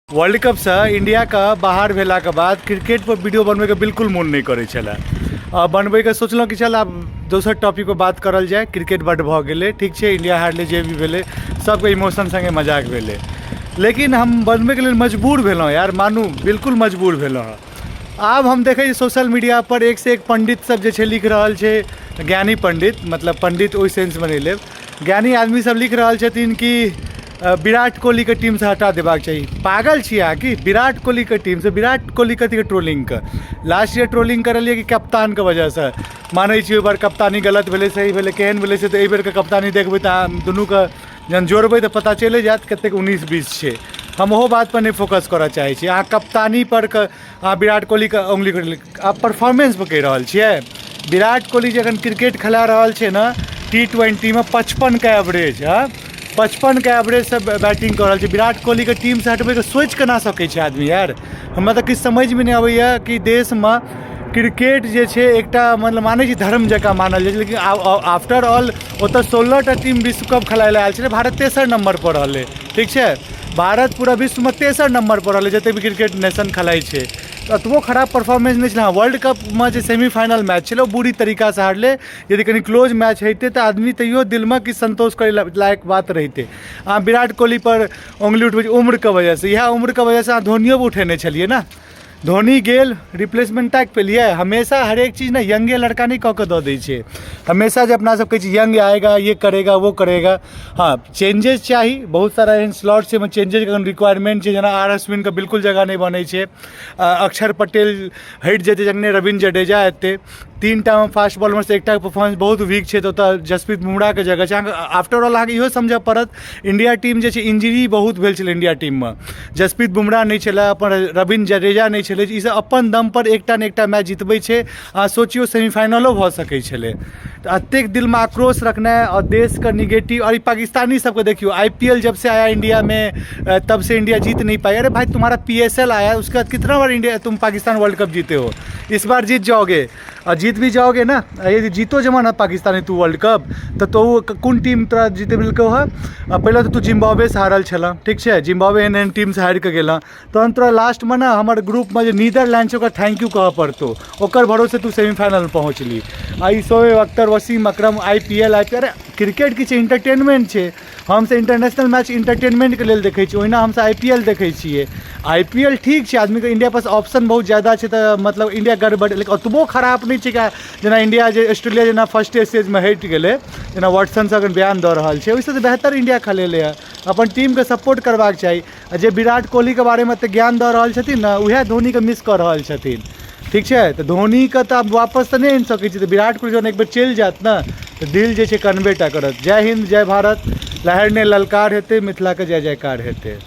World cup से India का बाहर भेला के बाद क्रिकेट पर वीडियो बनबे के बिल्कुल मन नहीं करे छला। बनबे के सोचल कि चल आब दोसर टॉपिक पर बात करल जाए। क्रिकेट बड भ गेले, ठीक है, इंडिया हारले जे भी भेले सबके इमोशन संगे मजाक भेले, लेकिन हम बनबे के लिए मजबूर भेलौं यार, मानू बिल्कुल मजबूर भेलौं। आब हम देखे सोशल मीडिया पर एक से एक पंडित सब जे लिख रहल छे, ज्ञानी पंडित, मतलब पंडित ओहि सेंस में नहीं लेब, ज्ञानी आदमी सब लिख रहल छथिन कि विराट कोहली के टीम से हटा देबाक चाहिए। पागल छियै कि विराट कोहली के टीम से? विराट कोहली कथी के ट्रोलिंग के? लास्ट ईयर ट्रोलिंग करलिए कि कप्तान के वजह से? मानै छी ओहि बार कप्तानी गलत भेलै, सही भेलै, केहन भेलै से तऽ एहि बेर के कप्तानी देखबै तऽ दुनू के जहन जोड़बै तऽ पता चले जायत कतेक 19-20 छै। हम ओहो बात पर नहीं फोकस करऽ चाहै छी। अहाँ कप्तानी पर अहाँ विराट कोहली के उंगली कर, आप परफॉर्मेंस पर कहि रहल छियै। विराट कोहली जखन क्रिकेट खेला रहल छै ना T20 में 55 के एवरेज, 55 के एवरेज से बैटिंग कर रहल छै। विराट कोहली के टीम से हटबै के सोच के ना सकै छै आदमी यार। हमरा तऽ किछु समझ में नहीं अबैया कि देश में क्रिकेट जे छै एकटा मतलब मानै छी धर्म जकाँ मानल जाइ छै, लेकिन आफ्टर ऑल ओतऽ 16टा टीम विश्व कप खेलाय लए आयल छलै। भारत 3 नंबर पर रहलै, ठीक छै। भारत पूरा विश्व में 3 नंबर पर रहलै जते भी क्रिकेट नेशन खेलाइ छै। अतबो खराब परफॉर्मेंस नहीं छलै। वर्ल्ड कप में जो सेमीफाइनल मैच छलै वो बुरी तरीका से हारले। यदि कहीं क्लोज मैच होते तो आदमी तैयो दिल में कि संतोष करे लायक बात रहते। अहाँ विराट कोहली पर उंगली उठबै छी उम्र के वजह से, इएह उम्र के वजह से अहाँ धोनियो उठेने छलिए ना। धोनी गेल रिप्लेसमेंट टैग पे लिए। हमेशा हर एक चीज़ ना यंगे लड़का नहीं कह के दऽ दै छै। हमेशा जब अपना सब कहै छी यंग आएगा, ये करेगा, वो करेगा, हाँ चेंजेस चाहिए। बहुत सारा एहन स्लॉट से में चेंजेस के रिक्वायरमेंट छै, जेना आर अश्विन के बिल्कुल जगह नहीं बनै छै। अक्षर पटेल हटि जेतै जखने रविंद्र जडेजा एतै। 3टा में फास्ट बॉलर में से एकटा परफॉर्मेंस बहुत वीक छै, तो जसप्रीत बुमराह के जगह छै। आफ्टर ऑल अहाँके इहो समझ पड़त इंडिया टीम जे छै इंजरी बहुत भेल छलै इंडिया टीम में। जसप्रीत बुमराह नहीं छलै, अपन रविंद्र जडेजा नहीं छलै, ई सब अपन दम पर एकटा ने एकटा मैच जितबै छै। अहाँ सोचियो सेमीफाइनलो भऽ सकै छलै। तो अतेक दिल में आक्रोश रखना है और देश का निगेटिव, और पाकिस्तानी सबको देखियो, IPL जब से आया इंडिया में तब से इंडिया जीत नहीं पाई। अरे भाई तुम्हारा PSL आया, उसके बाद कितना बार इंडिया तुम पाकिस्तान वर्ल्ड कप जीते हो? इस बार जीत जाओगे, और जीत भी जाओगे ना। यदि जीतो जमा ना पाकिस्तानी तू वर्ल्ड कप तो कौन टीम तोरा जीते मिलको है? पहले तो तू जिम्बाब्वे से हारल छल, ठीक है, जिम्बाब्वे एहन टीम से हारि के गेल, तहन तोरा लास्ट में ना हमारे ग्रुप में जो नीदरलैंड से थैंक यू कह पड़तो, ओकर भरोसे तू सेमीफाइनल में पहुँचली। आई शोएब अख्तर, वसीम अकरम, IPL अरे क्रिकेट किछु इंटरटेनमेंट छै। हमसे इंटरनेशनल मैच इंटरटेनमेंट के लेल देखै छी, ओहिना हमसे IPL देखै छियै। IPL ठीक छै, आदमी के इंडिया पास ऑप्शन बहुत ज़्यादा छै, तो मतलब इंडिया गड़बड़, लेकिन ओतबो खराब नहीं छै कि जेना इंडिया जे ऑस्ट्रेलिया जेना फर्स्ट स्टेज में हटि गेलै, जेना वाटसन अगर बयान दऽ रहल छै, ओहिसँ बेहतर इंडिया खेलेलै है। अपन टीम के सपोर्ट करबाक चाही। जे विराट कोहली के बारे में एते ज्ञान दऽ रहल छथिन ना, उएह धोनी के मिस कऽ रहल छथिन, ठीक है। तो धोनी का तो आब वापस तो नहीं आनि सकै छी। तो विराट कोहली जब एक बेर चलि जायत ना तो दिल जे छै कनबेटा करत। जय हिंद, जय भारत, लहर ने ललकार हेतै, मिथिला के जय जयकार हेतै।